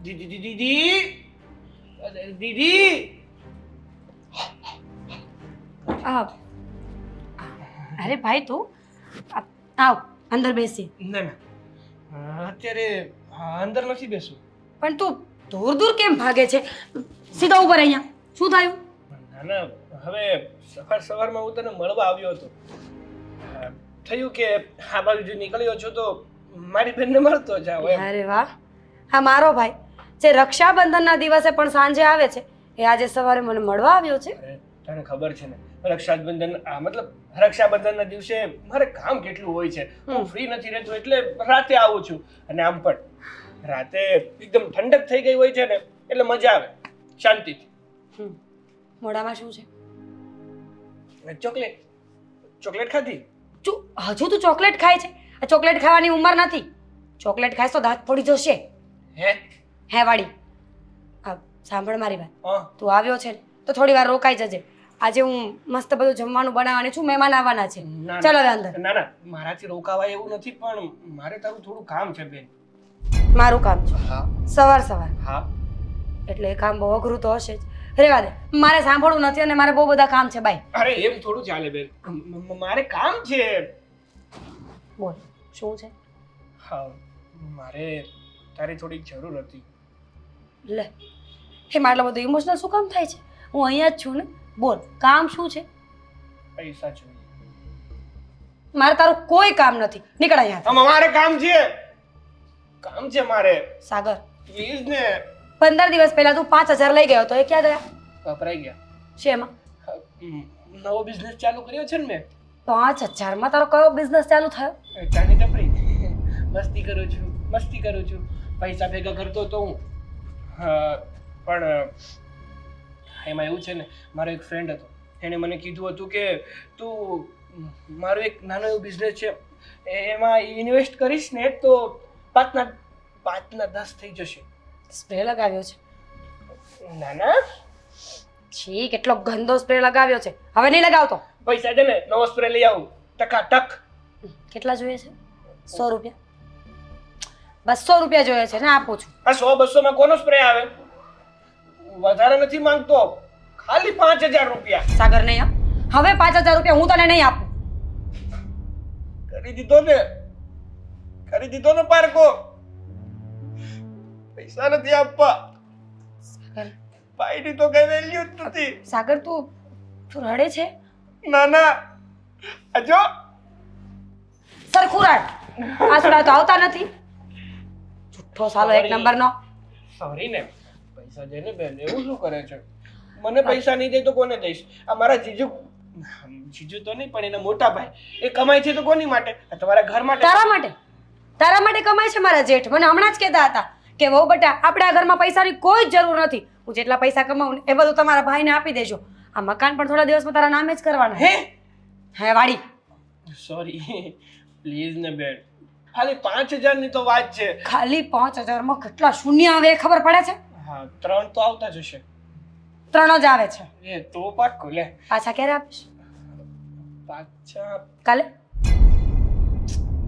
દીદી દીદી દીદી અરે ભાઈ તું આવ અંદર બેસી. ના ના અત્યારે અંદર નથી બેસવું. પણ તું દૂર દૂર કેમ ભાગે છે? સીધા ઉપર અહીંયા. શું થયું? ના ના હવે સવારમાં હું તને મળવા આવ્યો હતો. થયું કે આ બાજુ જો નીકળ્યો છું તો મારી બેનને મળતો જાવ એમ. અરે વાહ, હા મારો ભાઈ જે રક્ષાબંધનના દિવસે પણ સાંજે આવે છે એ આજે સવારે મને મળવા આવ્યો છે. અરે, તને ખબર છે ને રક્ષાબંધન મતલબ રક્ષાબંધનના દિવસે મારે કામ કેટલું હોય છે. હું ફ્રી નથી રહેતો એટલે રાતે આવું છું. અને આમ પણ રાતે એકદમ ઠંડક થઈ ગઈ હોય છે ને એટલે મજા આવે શાંતિથી. મોઢામાં શું છે? ચોકલેટ ચોકલેટ ખાધી? હજુ તું ચોકલેટ ખાય છે? આ ચોકલેટ ખાવાની ઉંમર નથી. ચોકલેટ ખાઈશ તો દાંત પડી જશે. હે વાડી, સાંભળ મારી વાત. તું આવ્યો છે ને તો થોડી વાર રોકાઈ જજે. આજે હું મસ્ત બધું જમવાનું બનાવવાની છું. મહેમાન આવવાના છે. ચાલો હવે અંદર. ના ના મારાથી રોકાવાય એવું નથી પણ મારે તારું થોડું કામ છે બેન. મારું કામ છે? હા. સવાર સવાર? હા. એટલે એ કામ બહુ અઘરું તો હશે જ. રેવા દે, મારે સાંભળવું નથી અને મારે બહુ બધા કામ છે. બાય. અરે એમ થોડું ચાલે બેન, મારે કામ છે. બોલ શું છે? હા મારે તારી થોડીક જરૂર હતી. લે એમાં આટલો બધો ઇમોશનલ શું કામ થાય છે? હું અહીંયા જ છું ને. બોલ કામ શું છે? પૈસા જોઈએ. મારે તારું કોઈ કામ નથી. નીકળ અહીંયા. મારે કામ છે. કામ છે મારે. સાગર પ્લીઝ ને. 15 દિવસ પહેલા તું 5000 લઈ ગયો તો એ ક્યાં ગયા? વપરાઈ ગયા. શેમાં? નવો બિઝનેસ ચાલુ કર્યો છે ને મેં. 5000 માં તારો કયો બિઝનેસ ચાલુ થયો? ચાની ટપરી. મસ્તી કરું છું. પૈસા ભેગા કરતો તો હું. પણ એમાં એવું છે ને, મારો એક ફ્રેન્ડ હતો. એણે મને કીધું હતું કે તું મારો એક નાનો એવો બિઝનેસ છે એમાં ઇન્વેસ્ટ કરીશ ને તો 5 ના 10 થઈ જશે. સ્પ્રે લગાવ્યો છે? ના ના છી, કેટલો ગંદો સ્પ્રે લગાવ્યો છે. હવે નહીં લગાવતો. પૈસા દે ને, નવો સ્પ્રે લઈ આવું ટકાટક. કેટલા જોઈએ છે? 100 રૂપિયા? 200 રૂપિયા જોઈએ છે ને, આપું છું. આ 100-200 માં કોનો સ્પ્રે આવે? વધારે નથી માંગતો, ખાલી 5000 રૂપિયા. સાગર નહીં આપ. હવે 5000 રૂપિયા હું તને નહીં આપું. કરી દીધો ને પારકો. પૈસા નથી આપવા. સાગર, પાઈની તો કઈ વેલ્યુ જ નથી. સાગર તું રડે છે? ના ના અજો સરખું રાડ. આસુડા તો આવતા નથી. જુઠ્ઠો સાલો એક નંબરનો. સોરી ને. પૈસા દે ને બેન, એવું શું કરે છે? મને પૈસા નહીં દે તો કોને દઈશ? આ મારા જીજુ તો નહીં પણ એના મોટા ભાઈ એ કમાય છે તો કોની માટે? તમારા ઘર માટે. તારા માટે કમાય છે મારા જેઠ. મને હમણાં જ કહેતા હતા કે વહુ બેટા આપણે આ ઘરમાં પૈસાની કોઈ જરૂર નથી. હું જેટલા પૈસા કમાઉં એ બધું તમારા ભાઈને આપી દેજો. આ મકાન પણ થોડા દિવસમાં તારા નામે જ કરવાના. હે વાડી, સોરી પ્લીઝ ને બેન, ખાલી 5000 ની તો વાત છે. ખાલી 5000 માં કેટલા શૂન્ય આવે એ ખબર પડે છે? હા 3 તો આવતા જ હશે. 3 જ આવે છે. એ તો પાક્કું. લે પાછા ક્યારે આપીશ? પાછા કાલે?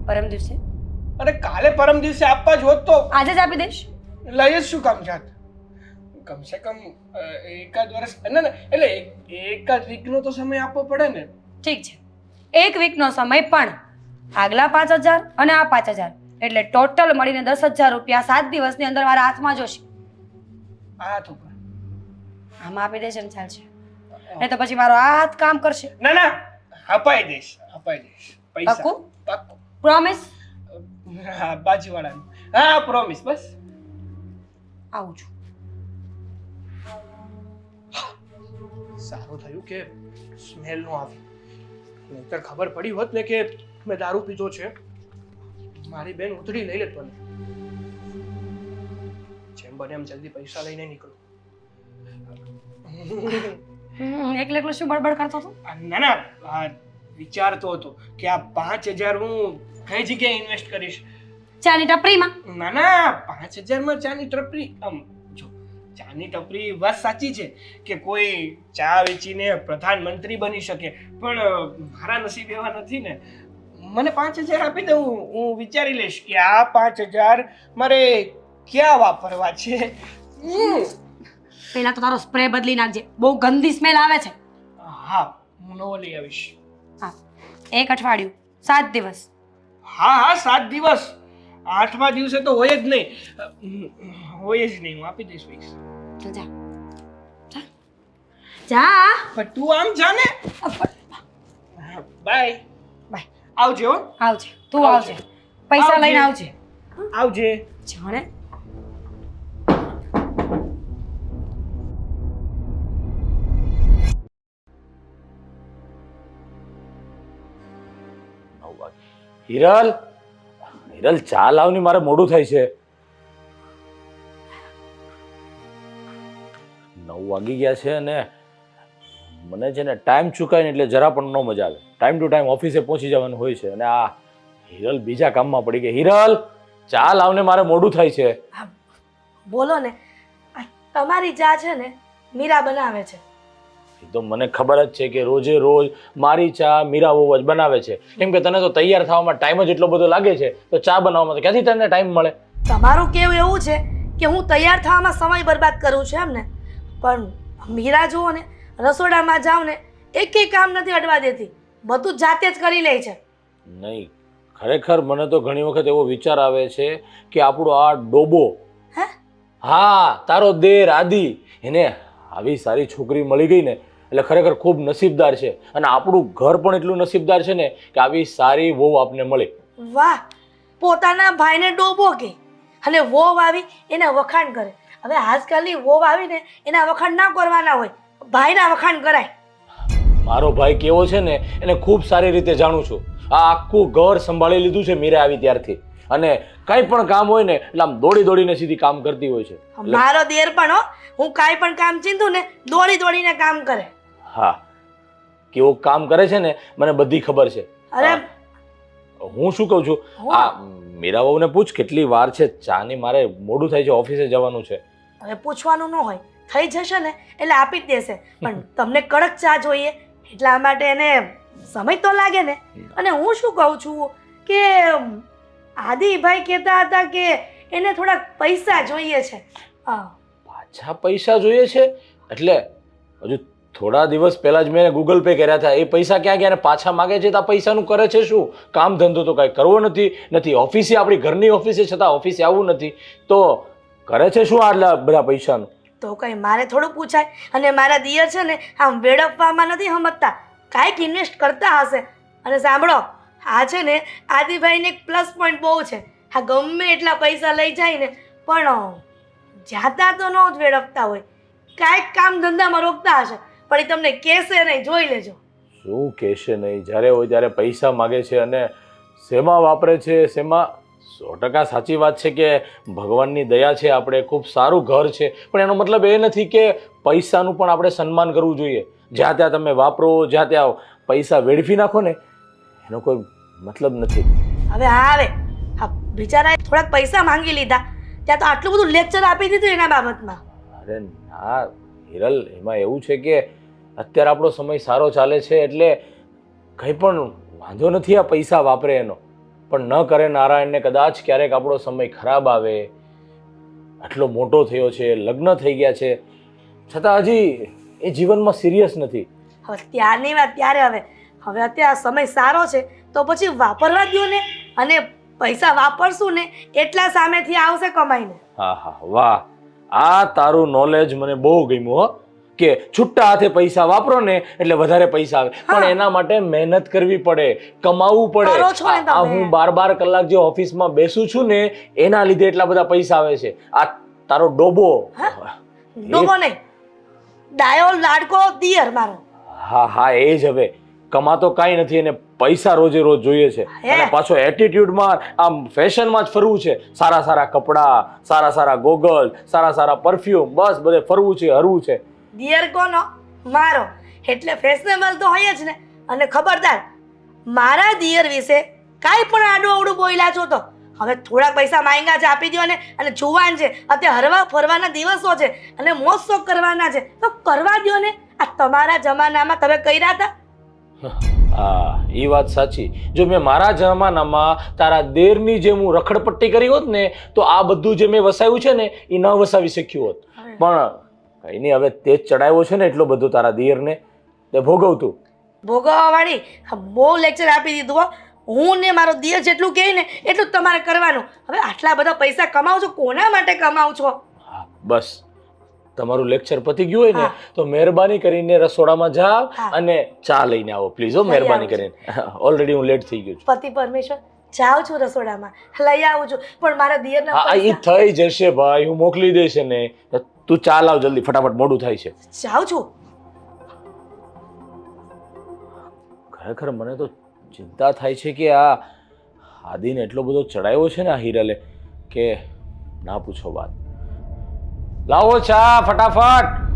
પરમ દિવસે? અરે કાલે પરમ દિવસે આપવા જ હોત તો આજે જ આપી દઈશ. લઈ જ શું કામ જાત? કમસે કમ એકાદ વર્ષ ના એટલે એકાદ વીકનો તો સમય આપવો પડે ને. ઠીક છે, 1 વીકનો સમય, પણ આગલા 5000 અને આ 5000 એટલે ટોટલ મળીને 10000 રૂપિયા 7 દિવસની અંદર મારા હાથમાં જોશે. હાથ ઉપર આમાં આપી દેશે ને ચાલશે? નહીં તો પછી મારો આ હાથ કામ કરશે. ના ના અપાઈ દઈશ પૈસા. પાક્કું? પ્રોમિસ? હા બાજુવાળાનું. હા પ્રોમિસ. બસ આવું છું. સારું થયું કે સ્મેલ નો આવી, નહીતર ખબર પડી હોત ને કે મેં દારૂ પીધો છે, મારી બેન ઉતરી લઈ લેત મને. જેમ બને એમ જલ્દી પૈસા લઈને નીકળો. એકલો શું બડબડ કરતો હતો? ના ના વિચારતો હતો કે આ 5000 હું કઈ જગ્યાએ ઇન્વેસ્ટ કરીશ. ચાની ટપરીમાં? ના ના 5000 માં ચાની ટપરી. જો ચાની ટપરી વાત સાચી છે કે કોઈ ચા વેચીને પ્રધાનમંત્રી બની શકે, પણ મારા નસીબ એવા નથી ને. મને 5000 આપી દે, હું વિચારી લઈશ કે આ 5000 મારે ક્યાં વાપરવા છે પહેલા તો તારો સ્પ્રે બદલી નાખજે, બહુ ગંદી સ્મેલ આવે છે. હા હું નવો લઈ આવીશ. હા, 1 અઠવાડિયું 7 દિવસ. હા 7 દિવસ. 8મા દિવસે તો હોય જ નહીં. હું આપી દઈશ પૈસા. તો જા જા જા. પણ તું આમ જા ને. Bye bye. આવજે હો. આવજે, તું આવજે, પૈસા લઈને આવજે. આવજે. જાણે હિરલ, હિરલ ચા લાવની, મારે મોડું થાય છે. 9 વાગી ગયા છે અને મને છે ને ટાઈમ ચૂકાય ને એટલે જરા પણ ન મજા આવે. ટાઈમ ટુ ટાઈમ ઓફિસે પહોંચી જવાનું હોય છે અને આ હિરલ બીજા કામમાં પડી ગઈ. હિરલ ચા લાવને, મારે મોડું થાય છે. બોલો ને, તમારી ચા છે ને મીરા બનાવે છે. એ તો મને ખબર જ છે કે રોજે રોજ મારી ચા મીરા બહુ જ બનાવે છે, કેમ કે તને તો તૈયાર થવામાં ટાઈમ જ એટલો બધો લાગે છે, તો ચા બનાવવામાં તો ક્યાંથી તને ટાઈમ મળે? તમારું કેવું એવું છે કે હું તૈયાર થવામાં સમય બરબાદ કરું છું એમ ને? પણ મીરા જુઓ ને, રસોડામાં જાઉં ને એકેય કામ નથી અડવા દેતી, બધું જાતે જ કરી લે છે. નહીં, ખરેખર મને તો ઘણી વખત એવો વિચાર આવે છે કે આપણો આ ડોબો, હા તારો દેર આદિ, એને આવી સારી છોકરી મળી ગઈ ને એટલે ખરેખર ખૂબ નસીબદાર છે. અને આપણું ઘર પણ એટલું નસીબદાર છે ને કે આવી સારી વહુ આપને મળી. વાહ, પોતાના ભાઈને ડોબો કે અને વોવ આવી એના વખાણ કરે. હવે આજકાલની વોવ આવીને એના વખાણ ના કરવાના હોય, ભાઈના વખાણ કરાય. મારો ભાઈ કેવો છે ને એને ખૂબ સારી રીતે જાણું છું. આ આખું ઘર સંભાળી લીધું છે મીરા આવી ત્યારથી, અને કઈ પણ કામ હોય ને એટલે આમ દોડી દોડીને સીધી કામ કરતી હોય છે. મારો દેર પણ હો, હું કાંઈ પણ કામ ચીંધું ને દોડી દોડીને કામ કરે. હા, કેવું કામ કરે છે ને મને બધી ખબર છે. અરે હું શું કહું છું, આ મીરા વહુને પૂછ કેટલી વાર છે ચાની, મારે મોડું થાય છે, ઓફિસે જવાનું છે. હવે પૂછવાનું ન હોય, થઈ જશે ને એટલે આપી જ દેશે. પણ તમને કડક ચા જોઈએ એટલા માટે એને સમય તો લાગે ને. અને હું શું કહું છું કે આદિભાઈ કહેતા હતા કે એને થોડાક પૈસા જોઈએ છે. પાછા પૈસા જોઈએ છે? એટલે હજુ થોડા દિવસ પહેલા જ મેં ગૂગલ પે કર્યા હતા, એ પૈસા ક્યાં ગયા ને પાછા માગે છે? તો આ પૈસાનું કરે છે શું? કામ ધંધો તો કાંઈ કરવો નથી, ઓફિસે, આપણી ઘરની ઓફિસે છતાં ઓફિસે આવવું નથી, તો કરે છે શું આટલા બધા પૈસાનું? તો કંઈ મારે થોડું પૂછાય? અને મારા દિયર છે ને આમ વેડફવામાં નથી સમજતા, કાંઈક ઇન્વેસ્ટ કરતા હશે. અને સાંભળો, આ છે ને આદિભાઈને એક પ્લસ પોઈન્ટ બહુ છે, આ ગમે એટલા પૈસા લઈ જાય ને પણ જાતા તો ન જ વેડફતા હોય, કાંઈક કામ ધંધામાં રોકતા હશે, પણ એ તમને કહેશે નહીં, જોઈ લેજો. શું કહેશે નહીં? જ્યારે હોય ત્યારે પૈસા માગે છે અને શેમાં વાપરે છે, શેમાં? 100% સાચી વાત છે કે ભગવાનની દયા છે, આપણે ખૂબ સારું ઘર છે, પણ એનો મતલબ એ નથી કે પૈસાનું પણ આપણે સન્માન કરવું જોઈએ. જ્યાં ત્યાં તમે વાપરો, જ્યાં ત્યાં પૈસા વેડફી નાખો ને એનો કોઈ મતલબ નથી. હવે આવે હા, બિચારાએ થોડાક પૈસા માંગી લીધા, ત્યાં તો આટલું બધું લેક્ચર આપી દીધું એના બાબતમાં. અરે ના હિરલ, એમાં એવું છે કે અત્યારે આપણો સમય સારો ચાલે છે એટલે કંઈ પણ વાંધો નથી આ પૈસા વાપરે એનો, પણ ન કરે નારાયણને કદાચ ક્યારેક આપણો સમય ખરાબ આવે. આટલો મોટો થયો છે, લગ્ન થઈ ગયા છે, છતાં હજી એ જીવનમાં સિરિયસ નથી. હવે ત્યારની વાત ત્યારે, હવે અત્યારે સમય સારો છે તો પછી વાપરવા દો ને, અને પૈસા વાપરશું ને એટલા સામેથી આવશે કમાઈને. હા હા, વાહ, આ તારું નોલેજ મને બહુ ગમ્યું હો, કે છૂટા હાથે પૈસા વાપરો ને એટલે વધારે પૈસા આવે, પણ એના માટે મહેનત કરવી પડે, કમાવવું પડે. આ હું 12 કલાક જે ઓફિસમાં બેસું છું ને એના લીધે એટલા બધા પૈસા આવે છે. આ તારો ડોબો, ડોબો નહીં, ડાયો લાડકો દિયર મારો. હા હા, એ જ. હવે કમાતો કાંઈ નથી અને પૈસા રોજે રોજ જોઈએ છે, અને પાછો એટીટ્યુડમાં આમ ફેશનમાં જ ફરવું છે. સારા સારા કપડાં, સારા સારા ગોગલ, સારા સારા પરફ્યુમ, બસ બધે ફરવું છે, હરવું છે. દિયર કોનો? મારો, એટલે ફેશનેબલ તો હોય જ ને. અને ખબરદાર, મારા દિયર વિશે કાંઈ પણ આડું અવડું બોલ્યા છો તો હવે થોડાક પૈસા માંગ્યા છે આપી દો ને. અને જુવાન છે, અત્યારે હરવા ફરવાના દિવસો છે અને મોજ શોખ કરવાના છે તો કરવા દો ને. આ તમારા જમાનામાં તમે કર્યા હતા? હા એ વાત સાચી. જો મેં મારા જમાનામાં તારા દેરની જેમ હું રખડપટ્ટી કરી હોત ને તો આ બધું જે મેં વસાવ્યું છે ને એ ન વસાવી શક્યું હોત. પણ કઈ નહીં, હવે તે જ ચડાવ્યો છે ને એટલો બધો તારા દેરને, તે ભોગવતું. ભોગવવાવાળી બહુ લેક્ચર આપી દીધું હો. હું ને મારો દિયર જેટલું કહે ને એટલું જ તમારે કરવાનું. હવે આટલા બધા પૈસા કમાવ છો, કોના માટે કમાવ છો? હા બસ, તમારું લેક્ચર પતી ગયું હોય ને હા. તો મહેરબાની કરીને રસોડામાં જાઓ હા. અને ચા લઈને આવો પ્લીઝ. હો, લઈ મહેરબાની આવું કરીને. ઓલરેડી હું લેટ થઈ ગયો છું. પતિ પરમેશ્વર જાઉં છું રસોડામાં, લઈ આવું છું, પણ મારા દિયરના હા એ પૈસા થઈ જશે ભાઈ, હું મોકલી દઈશ ને. તું ચા લાવ જલ્દી, ફટાફટ, મોડું થાય છે. જાઉં છું. ખરેખર મને તો ચિંતા થાય છે કે આ આદિને એટલો બધો ચડાવ્યો છે ને આ હિરલે કે ના પૂછો વાત. લાવો ચા ફટાફટ.